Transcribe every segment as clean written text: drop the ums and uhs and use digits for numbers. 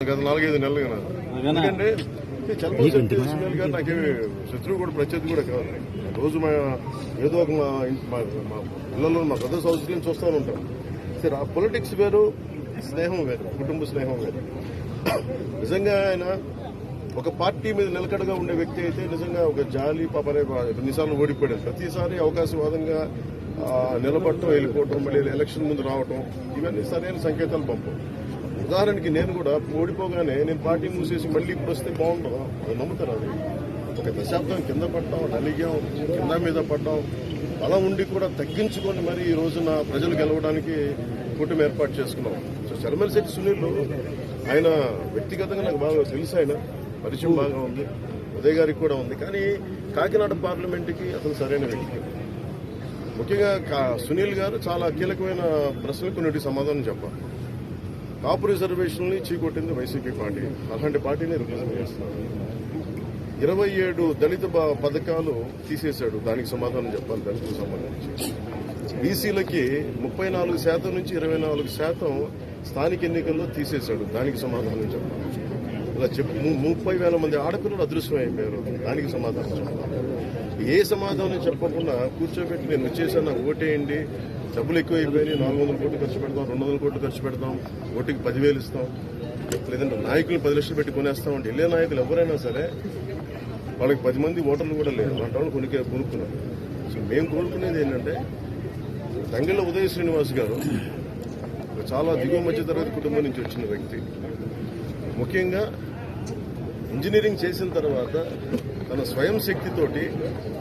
గత 4-5 నెలలుగా ఎందుకంటే చలపతి సునీల్ గారు నాకేమి శత్రువు కూడా ప్రత్యర్థి కూడా కాదు. రోజు ఏదో ఒక మా పిల్లలు మా బ్రదర్స్ హౌస్ నుంచి చూస్తూ ఉంటాం. సరే ఆ పొలిటిక్స్ వేరు, స్నేహం వేరు, కుటుంబ స్నేహం వేరు. నిజంగా ఆయన ఒక పార్టీ మీద నిలకడగా ఉండే వ్యక్తి అయితే నిజంగా ఒక జాలి పాపనే ఎన్నిసార్లు ఓడిపోయాడు. ప్రతిసారి అవకాశవాదంగా నిలబడటం, వెళ్ళిపోవటం, మళ్ళీ ఎలక్షన్ ముందు రావటం, ఇవన్నీ సరైన సంకేతాలు పంపం. ఉదాహరణకి నేను కూడా ఓడిపోగానే నేను పార్టీ మూసేసి మళ్ళీ ఇప్పుడు వస్తే బాగుంటుందా? అది నమ్ముతారు. అది ఒక దశాబ్దం కింద పడ్డాం, నలిగాం, కింద మీద పడ్డాం, అలా ఉండి కూడా తగ్గించుకొని మరి ఈ రోజున ప్రజలు గెలవడానికి కూటమి ఏర్పాటు చేసుకున్నాం. సో చలమలశెట్టి సునీల్ ఆయన వ్యక్తిగతంగా నాకు బాగా తెలుసు, ఆయన పరిచయం బాగా ఉంది, ఉదయ్ గారికి కూడా ఉంది. కానీ కాకినాడ పార్లమెంట్కి అతను సరైన వ్యక్తి. ముఖ్యంగా సునీల్ గారు చాలా కీలకమైన ప్రశ్నలకు కొన్నిటి సమాధానం చెప్పాలి. కాపు రిజర్వేషన్ని చీకొట్టింది వైసీపీ పార్టీ. అలాంటి పార్టీని రిప్రజెంట్ చేస్తున్నారు. 27 దళిత పథకాలు తీసేశాడు, దానికి సమాధానం చెప్పాలి. దళితులకు సంబంధించి బీసీలకి 34% నుంచి 24% స్థానిక ఎన్నికల్లో తీసేశాడు, దానికి సమాధానం చెప్పాలి. ఇలా 30,000 మంది ఆడపిల్లలు అదృశ్యం అయిపోయారు, దానికి సమాధానం చెప్పాలి. ఏ సమాధానం చెప్పకుండా కూర్చోబెట్టి నేను వచ్చేసాను, నాకు ఓటేయండి, డబ్బులు ఎక్కువైపోయినాయి, 400 కోట్లు ఖర్చు పెడతాం, 200 కోట్లు ఖర్చు పెడతాం, ఓటుకి 10,000 ఇస్తాం, లేదంటే నాయకులు 10 లక్షలు పెట్టి కొనేస్తాం అంటే వెళ్ళే నాయకులు ఎవరైనా సరే వాళ్ళకి 10 మంది ఓటర్లు కూడా లేరు, అలాంటి వాళ్ళు కొనుక్కున్నారు. సో మేము కోరుకునేది ఏంటంటే తంగెళ్ల ఉదయ శ్రీనివాస్ గారు చాలా దిగువ మధ్య తరగతి కుటుంబం నుంచి వచ్చిన వ్యక్తి. ముఖ్యంగా ఇంజనీరింగ్ చేసిన తర్వాత తన స్వయం శక్తితోటి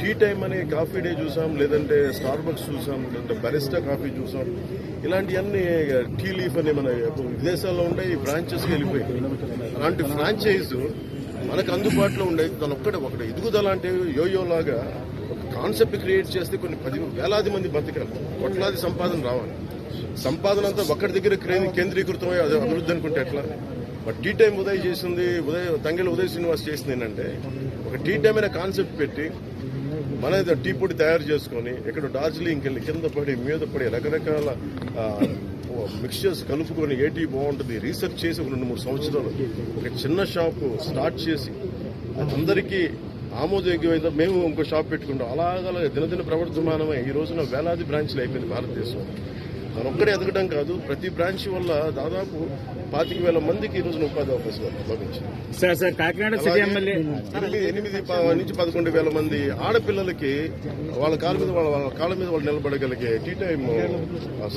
టీ టైం అనే కాఫీ డే చూసాం, లేదంటే స్టార్ బక్స్ చూసాం, లేదంటే బరిస్టా కాఫీ చూసాం. ఇలాంటివన్నీ టీ లీఫ్ అనే మన విదేశాల్లో ఉండే ఈ బ్రాంచెస్కి వెళ్ళిపోయింది. అలాంటి ఫ్రాంచైజ్ మనకు అందుబాటులో ఉండేది తను ఒకటి ఎదుగుదల అంటే యోయోలాగా ఒక కాన్సెప్ట్ క్రియేట్ చేస్తే కొన్ని 10,000 మంది బతకాలి, కోట్లాది సంపాదన రావాలి. సంపాదన అంతా ఒక్కడి దగ్గర కేంద్రీకృతమై అది అభివృద్ధి అనుకుంటే ఎట్లా? బట్ టీ టైం ఉదయ్ చేసింది, తంగెళ్ల ఉదయ్ శ్రీనివాస్ చేసింది ఏంటంటే ఒక టీ టైం అనే కాన్సెప్ట్ పెట్టి మన టీ పొడి తయారు చేసుకొని ఇక్కడ డార్జిలింగ్కి వెళ్ళి కింద పడి మీద పడి రకరకాల మిక్స్చర్స్ కలుపుకొని ఏ టీ బాగుంటుంది రీసెర్చ్ చేసి ఒక 2-3 సంవత్సరాలు ఒక చిన్న షాపు స్టార్ట్ చేసి అందరికీ ఆమోదయోగ్యమైన మేము ఇంకో షాప్ పెట్టుకుంటాం. అలాగ దినదిన ప్రవర్ధమానమై ఈ రోజున వేలాది బ్రాంచ్లు అయిపోయింది భారతదేశం. తను ఒక్కడే ఎదగడం కాదు, ప్రతి బ్రాంచ్ వల్ల దాదాపు 25,000 మందికి ఈ రోజున ఉపాధి అవకాశాలు లభించింది. 8 నుంచి 11,000 మంది ఆడపిల్లలకి వాళ్ళ కాళ్ళ మీద వాళ్ళు నిలబడగలిగే టీ టైం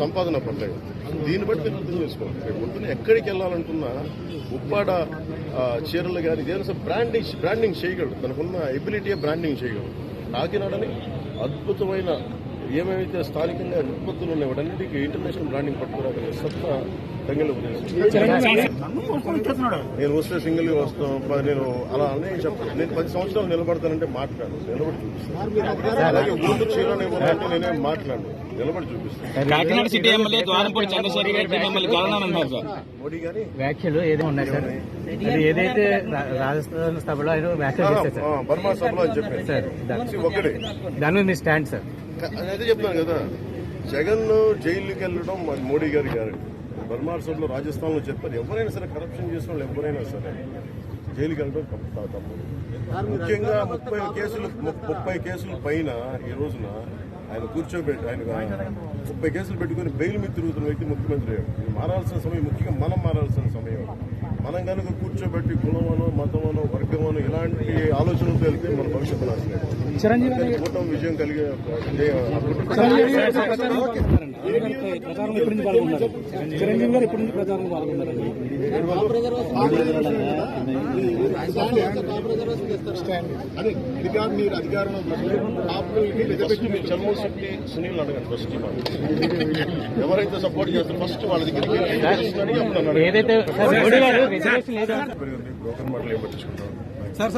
సంపాదన పడ్డాయి. దీన్ని బట్టి మీరు అర్థం చేసుకోవాలి. పొద్దున్న ఎక్కడికి వెళ్ళాలనుకున్నా ఉప్పాడ చీరలు కానీ ఇదేదో బ్రాండింగ్ చేయగలడు, తనకున్న ఎబిలిటీయే బ్రాండింగ్ చేయగలడు. కాకినాడని అద్భుతమైన ఏమైతే స్థానికంగా ఉత్పత్తులు ఉన్నాయి వాటన్నిటికీ ఇంటర్నేషనల్ బ్రాండింగ్ పట్టుకోవడానికి సత్తా తంగెళ్ల ఉదయం. నేను వస్తే సింగిల్ గా వస్తాం, నేను అలా అనే చెప్పాను. నేను 10 సంవత్సరాలు నిలబడతానంటే మాట్లాడు, నిలబడి చూపిస్తాను. అలాగే ఊరు చీరని అంటే నేనేం మాట్లాడు, నిలబడి చూపిస్తాను. కాకినాడ సిటీ ఎమ్మెల్యే ద్వారంపూడి చంద్రశేఖర్ గారి మిమ్మల్ని గెలవనున్నారు సార్. మోడీ గారి వ్యాఖ్యలు ఏదో ఉన్నాయి సార్, ఏదైతే రాజస్థాన్ సభలో ఆయన వ్యాఖ్యలు చేశారు సార్, బర్మా సభలో అని చెప్పారు సార్, ఒకటే దాని మీద మీ స్టాండ్ సార్. అదే చెప్తాను కదా, జగన్ జైలుకి వెళ్ళడం మోడీ గారి గ్యారెంటీ. బర్మార్ సభలో రాజస్థాన్లో చెప్పారు, ఎవరైనా సరే కరప్షన్ చేసిన వాళ్ళు ఎవరైనా సరే జైలుకి వెళ్ళడం తప్పు. ముఖ్యంగా 30 కేసుల పైన ఈ రోజున ఆయన కూర్చోబెట్టి ఆయన 30 కేసులు పెట్టుకుని బెయిల్ మీద తిరుగుతున్న వ్యక్తి ముఖ్యమంత్రి. మారాల్సిన సమయం, ముఖ్యంగా మనం మారాల్సిన సమయం. మనం కనుక కూర్చోబెట్టి కులమనో మతమనో వర్గమనో ఇలాంటి ఆలోచనలతో వెళ్తే మన భవిష్యత్తు నాశనం. కూటమి విజయం కలిగే చంద్రశెట్టి సునీల్ అడగండి ఫస్ట్. ఎవరైతే సపోర్ట్ చేస్తారో ఫస్ట్ వాళ్ళ దగ్గరికి బ్రోకర్ మాటలు ఏం పట్టించుకుంటాం.